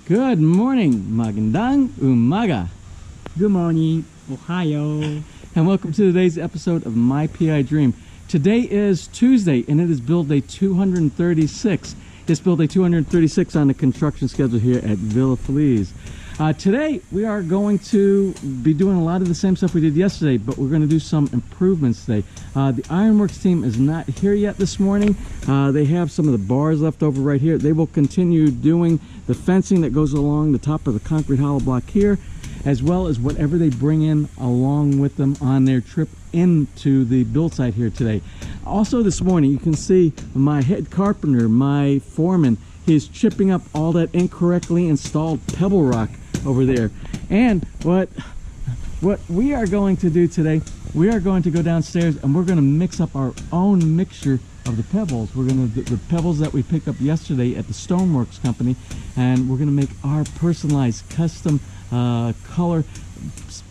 Good morning, magandang umaga. Good morning, Ohio. And welcome to today's episode of My PI Dream. Today is Tuesday, and it is build day 236. It's build day 236 on the construction schedule here at Villa Feliz. Today, we are going to be doing a lot of the same stuff we did yesterday, but we're going to do some improvements today. The ironworks team is not here yet this morning. They have some of the bars left over right here. They will continue doing the fencing that goes along the top of the concrete hollow block here, as well as whatever they bring in along with them on their trip into the build site here today. Also this morning, you can see my head carpenter, my foreman, he's chipping up all that incorrectly installed pebble rock over there. And what we are going to do today, we are going to go downstairs and we're going to mix up our own mixture of the pebbles. We're going to the pebbles that we picked up yesterday at the Stoneworks company, and we're going to make our personalized custom color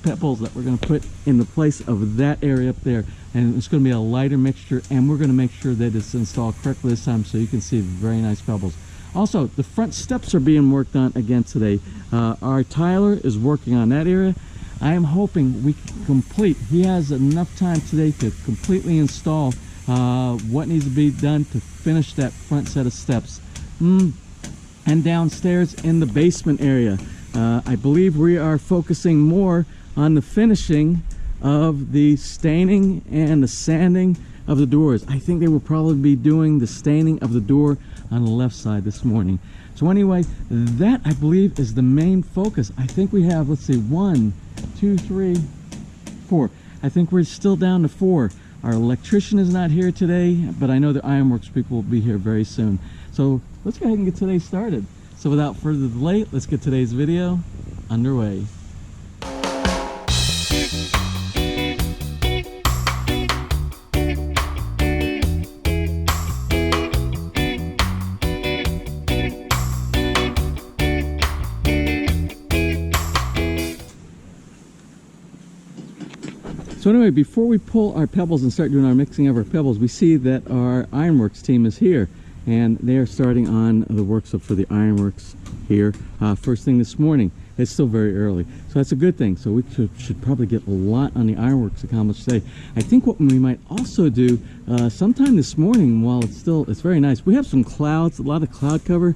pebbles that we're going to put in the place of that area up there. And it's going to be a lighter mixture, and we're going to make sure that it's installed correctly this time so you can see very nice pebbles. Also, the front steps are being worked on again today. Our Tyler is working on that area. I am hoping we can complete, he has enough time today to completely install what needs to be done to finish that front set of steps. And downstairs in the basement area, I believe we are focusing more on the finishing of the staining and the sanding of the doors. I think they will probably be doing the staining of the door on the left side this morning. So anyway, that I believe is the main focus. I think we have, let's see, 1, 2, 3, 4. I think we're still down to 4. Our electrician is not here today, but I know the ironworks people will be here very soon. So let's go ahead and get today started. So without further delay, let's get today's video underway. So anyway, before we pull our pebbles and start doing our mixing of our pebbles, we see that our ironworks team is here, and they are starting on the works for the ironworks here first thing this morning. It's still very early, so that's a good thing. So we should probably get a lot on the ironworks accomplished today. I think what we might also do sometime this morning, while it's very nice, we have some clouds, a lot of cloud cover,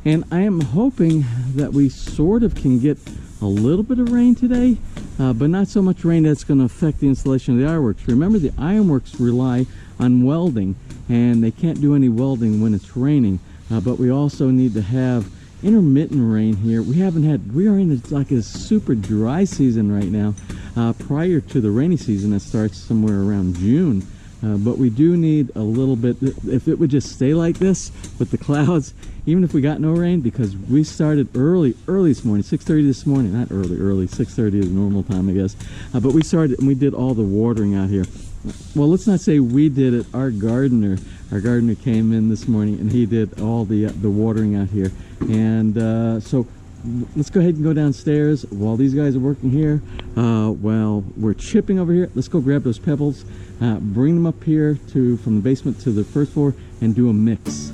and I am hoping that we sort of can get a little bit of rain today, but not so much rain that's going to affect the installation of the ironworks. Remember, the ironworks rely on welding, and they can't do any welding when it's raining, but we also need to have intermittent rain here. We are in like a super dry season right now, prior to the rainy season that starts somewhere around June. But we do need a little bit, if it would just stay like this with the clouds, even if we got no rain, because we started early this morning, 6:30 this morning, not early, 6:30 is normal time, I guess. But we started and we did all the watering out here. Well, let's not say we did it. Our gardener came in this morning and he did all the watering out here. And so let's go ahead and go downstairs while these guys are working here. While we're chipping over here, let's go grab those pebbles, bring them up here from the basement to the first floor and do a mix.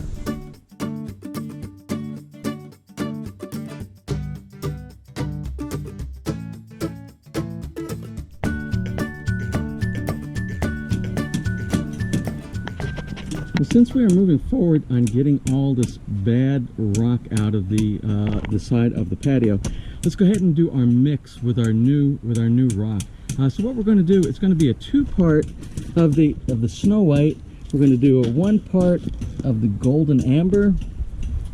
Since we are moving forward on getting all this bad rock out of the side of the patio, let's go ahead and do our mix with our new rock. So what we're going to do, it's going to be a 2-part of the Snow White. We're going to do a 1 part of the Golden Amber.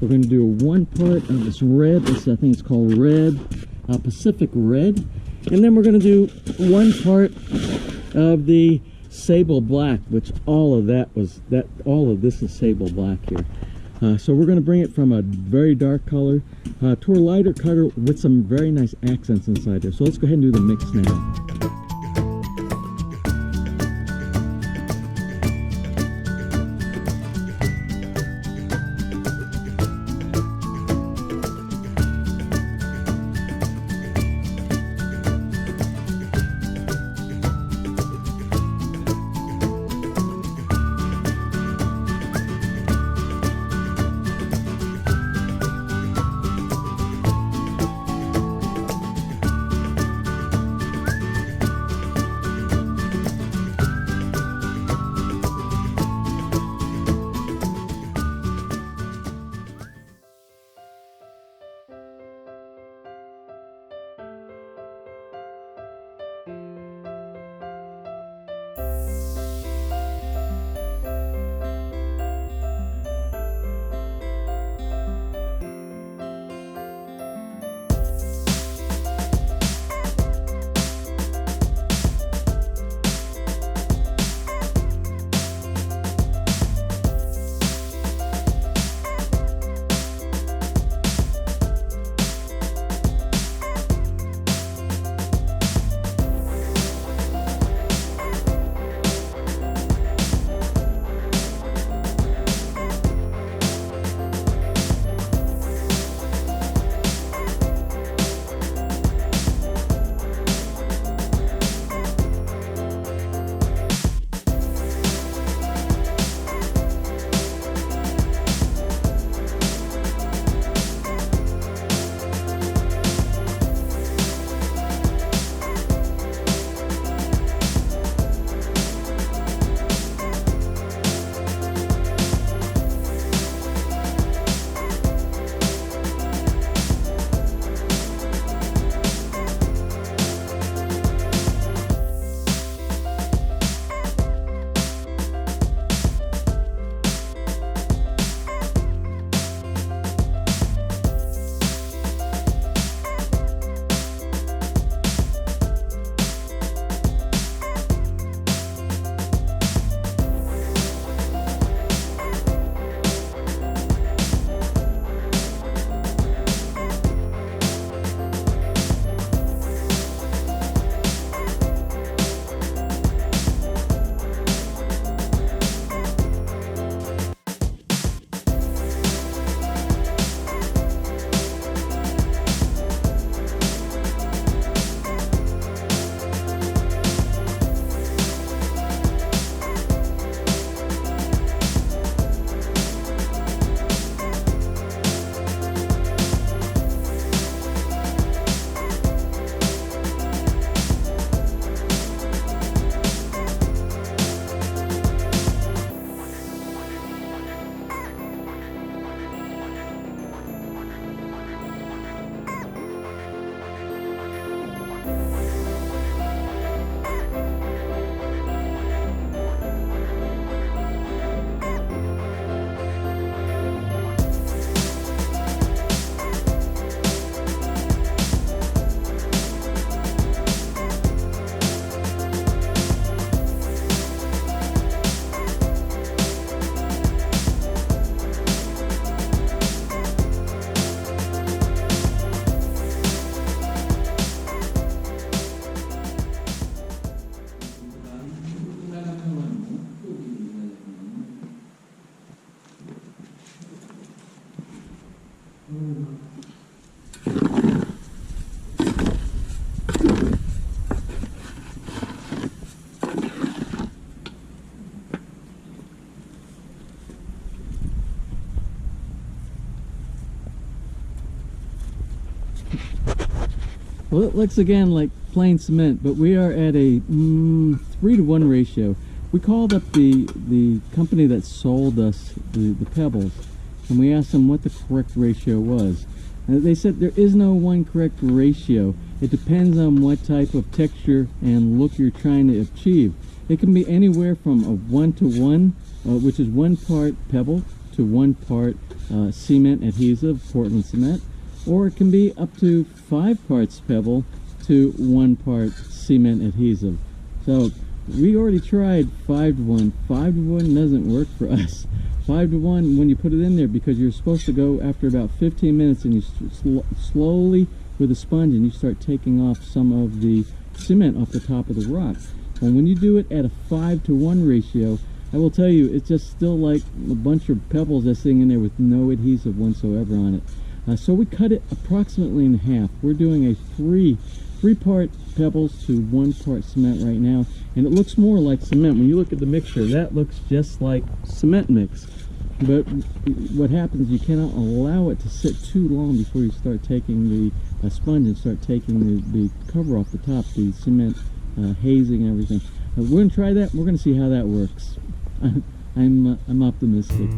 We're going to do a 1 part of this red. I think it's called Red, Pacific Red, and then we're going to do 1 part of the Sable Black, which all of this is Sable Black here. So we're going to bring it from a very dark color to a lighter color with some very nice accents inside there. So let's go ahead and do the mix now. Well, it looks again like plain cement, but we are at a 3-to-1 ratio. We called up the company that sold us the pebbles, and we asked them what the correct ratio was. And they said there is no one correct ratio. It depends on what type of texture and look you're trying to achieve. It can be anywhere from a 1-to-1, which is 1 part pebble to 1 part cement adhesive, Portland cement, or it can be up to 5 parts pebble to 1 part cement adhesive. So we already tried 5-to-1. 5-to-1 doesn't work for us. 5-to-1, when you put it in there, because you're supposed to go after about 15 minutes and you slowly with a sponge and you start taking off some of the cement off the top of the rock. And when you do it at a 5-to-1 ratio, I will tell you, it's just still like a bunch of pebbles that's sitting in there with no adhesive whatsoever on it. So we cut it approximately in half. We're doing a 3-part pebbles to 1 part cement right now, and it looks more like cement. When you look at the mixture, that looks just like cement mix. But what happens, you cannot allow it to sit too long before you start taking the sponge and start taking the cover off the top, the cement hazing and everything. We're going to try that. We're going to see how that works. I'm optimistic.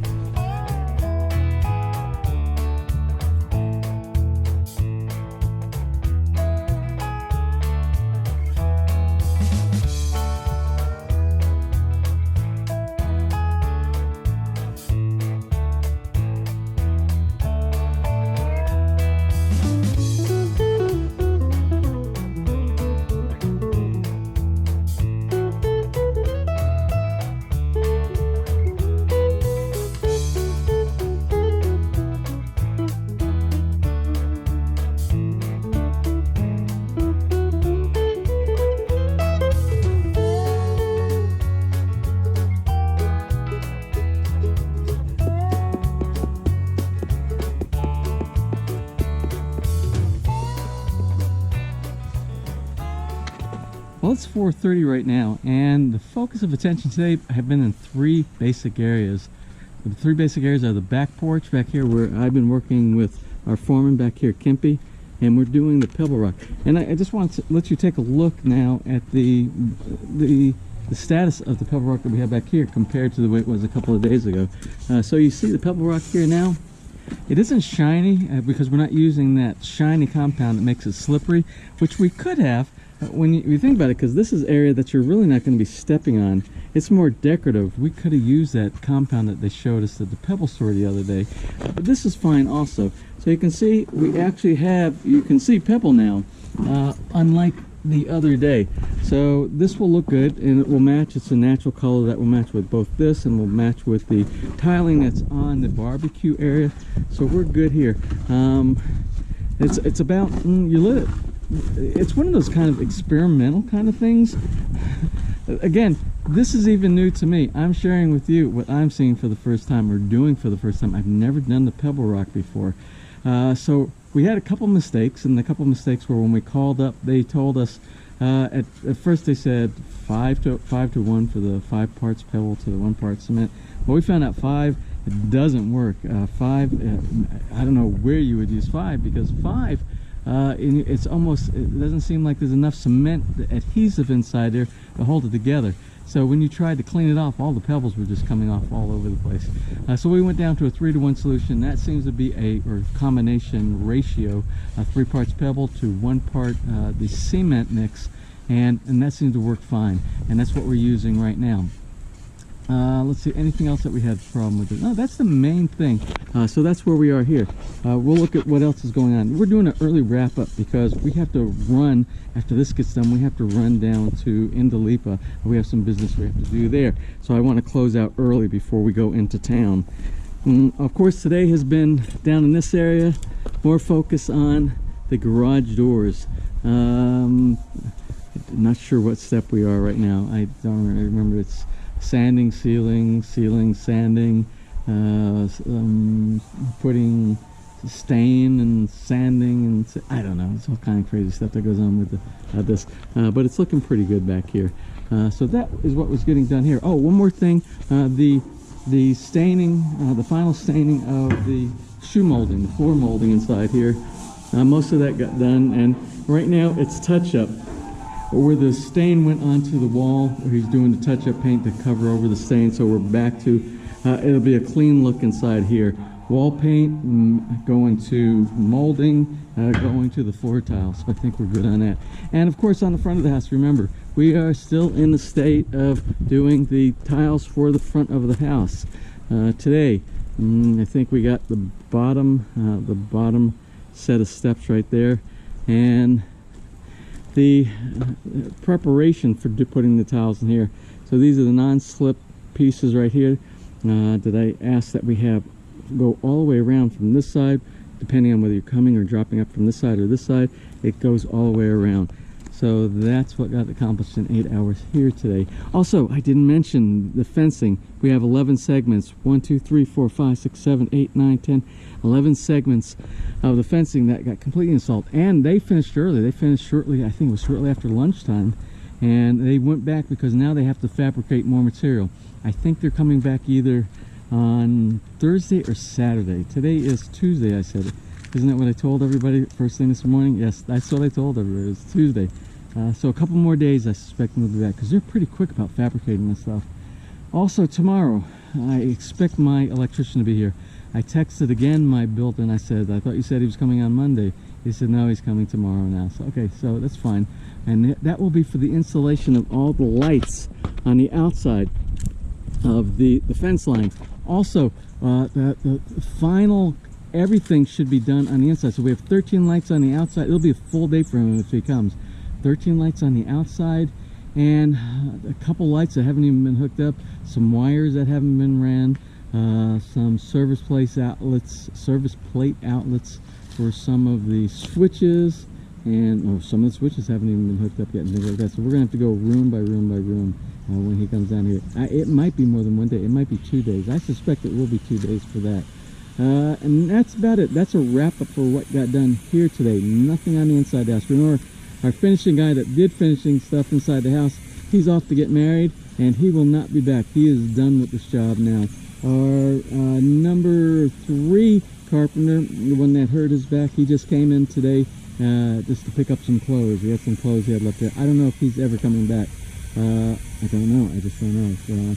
Well, it's 4:30 right now, and the focus of attention today have been in 3 basic areas. The 3 basic areas are the back porch back here, where I've been working with our foreman back here, Kimpy, and we're doing the pebble rock. And I just want to let you take a look now at the status of the pebble rock that we have back here compared to the way it was a couple of days ago. So you see the pebble rock here now. It isn't shiny because we're not using that shiny compound that makes it slippery, which we could have. When you think about it, because this is area that you're really not going to be stepping on, it's more decorative. We could have used that compound that they showed us at the pebble store the other day, but this is fine also. So you can see we actually have, you can see pebble now, unlike the other day. So this will look good, and it will match. It's a natural color that will match with both this and will match with the tiling that's on the barbecue area. So we're good here. It's about, you lit it. It's one of those kind of experimental kind of things. Again, this is even new to me. I'm sharing with you what I'm seeing for the first time, or doing for the first time. I've never done the pebble rock before. So we had a couple mistakes, and the couple mistakes were when we called up, they told us, at first they said 5-to-1 for the 5 parts pebble to the 1 part cement. Well, we found out 5, it doesn't work. 5, I don't know where you would use 5, because 5, it's almost, it doesn't seem like there's enough cement adhesive inside there to hold it together. So when you tried to clean it off, all the pebbles were just coming off all over the place. So we went down to a 3-to-1 solution. That seems to be a combination ratio, 3 parts pebble to 1 part the cement mix, and that seems to work fine. And that's what we're using right now. Let's see, anything else that we had a problem with it? No, that's the main thing. So that's where we are here. We'll look at what else is going on. We're doing an early wrap up because we have to run, after this gets done, we have to run down to Indalipa. We have some business we have to do there. So I want to close out early before we go into town. Of course, today has been down in this area, more focus on the garage doors. Not sure what step we are right now. I don't remember. It's sanding, sealing, sanding, putting stain and sanding, and I don't know. It's all kind of crazy stuff that goes on with this, but it's looking pretty good back here. So that is what was getting done here. Oh, one more thing, the staining, the final staining of the shoe molding, the floor molding inside here. Most of that got done, and right now it's touch-up. Where the stain went onto the wall, where he's doing the touch-up paint to cover over the stain, so we're back to, it'll be a clean look inside here. Wall paint, going to molding, going to the floor tiles. So I think we're good on that. And of course on the front of the house, remember, we are still in the state of doing the tiles for the front of the house. Today, I think we got the bottom set of steps right there, and the preparation for putting the tiles in here. So these are the non-slip pieces right here that I asked that we have go all the way around from this side, depending on whether you're coming or dropping up from this side or this side. It goes all the way around. So that's what got accomplished in 8 hours here today. Also, I didn't mention the fencing. We have 11 segments, 1 2 3 4 5 6 7 8 9 10 11 segments of the fencing that got completely installed, and they finished early. They finished shortly, I think it was shortly after lunchtime, and they went back because now they have to fabricate more material. I think they're coming back either on Thursday or Saturday. Today is Tuesday, I said. Isn't that what I told everybody first thing this morning? Yes, that's what I told everybody. It's Tuesday. So a couple more days I suspect they'll be back, because they're pretty quick about fabricating this stuff. Also tomorrow, I expect my electrician to be here. I texted again my built-in. I said, I thought you said he was coming on Monday. He said, no, he's coming tomorrow now. So, okay, so that's fine. And that will be for the installation of all the lights on the outside of the fence line. Also, the final, everything should be done on the inside. So we have 13 lights on the outside. It'll be a full day for him if he comes. 13 lights on the outside, and a couple lights that haven't even been hooked up, some wires that haven't been ran, some service plate outlets for some of the switches, and some of the switches haven't even been hooked up yet and things like that. So we're gonna have to go room by room by room when he comes down here. It might be more than one day. It might be 2 days. I suspect it will be 2 days for that. And that's about it. That's a wrap up for what got done here today. Nothing on the inside the house. Remember, our finishing guy that did finishing stuff inside the house, he's off to get married, and he will not be back. He is done with this job now. Our number 3 carpenter, the one that hurt his back, he just came in today just to pick up some clothes. He had some clothes he had left there. I don't know if he's ever coming back. I don't know. I just don't know. So,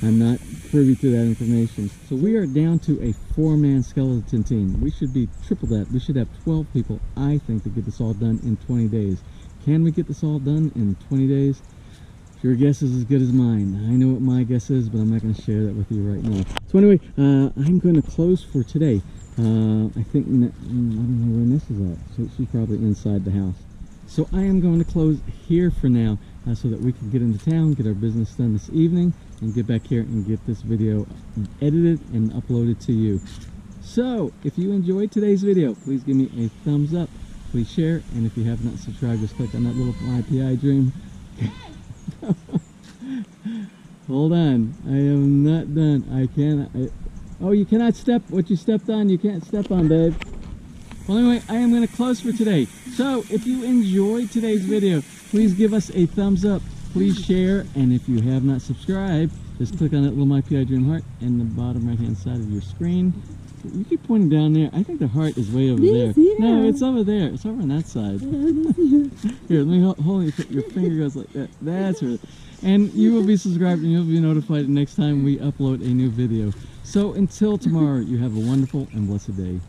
I'm not privy to that information. So we are down to a 4-man skeleton team. We should be triple that. We should have 12 people, I think, to get this all done in 20 days. Can we get this all done in 20 days? Your guess is as good as mine. I know what my guess is, but I'm not going to share that with you right now. So anyway, I'm going to close for today. I think, I don't know where Ness is at. So she's probably inside the house. So I am going to close here for now, so that we can get into town, get our business done this evening, and get back here and get this video edited and uploaded to you. So if you enjoyed today's video, please give me a thumbs up, please share, and if you have not subscribed, just click on that little My PI Dream. Hold on, I am not done. I cannot. Oh, you cannot step what you stepped on. You can't step on, babe. Well, anyway, I am going to close for today. So if you enjoyed today's video, please give us a thumbs up, please share, and if you have not subscribed, just click on that little My PI Dream heart in the bottom right hand side of your screen. You keep pointing down there. I think the heart is way over there. No, it's over there. It's over on that side. Here, let me hold it. Your finger goes like that. That's right. And you will be subscribed and you'll be notified next time we upload a new video. So until tomorrow, you have a wonderful and blessed day.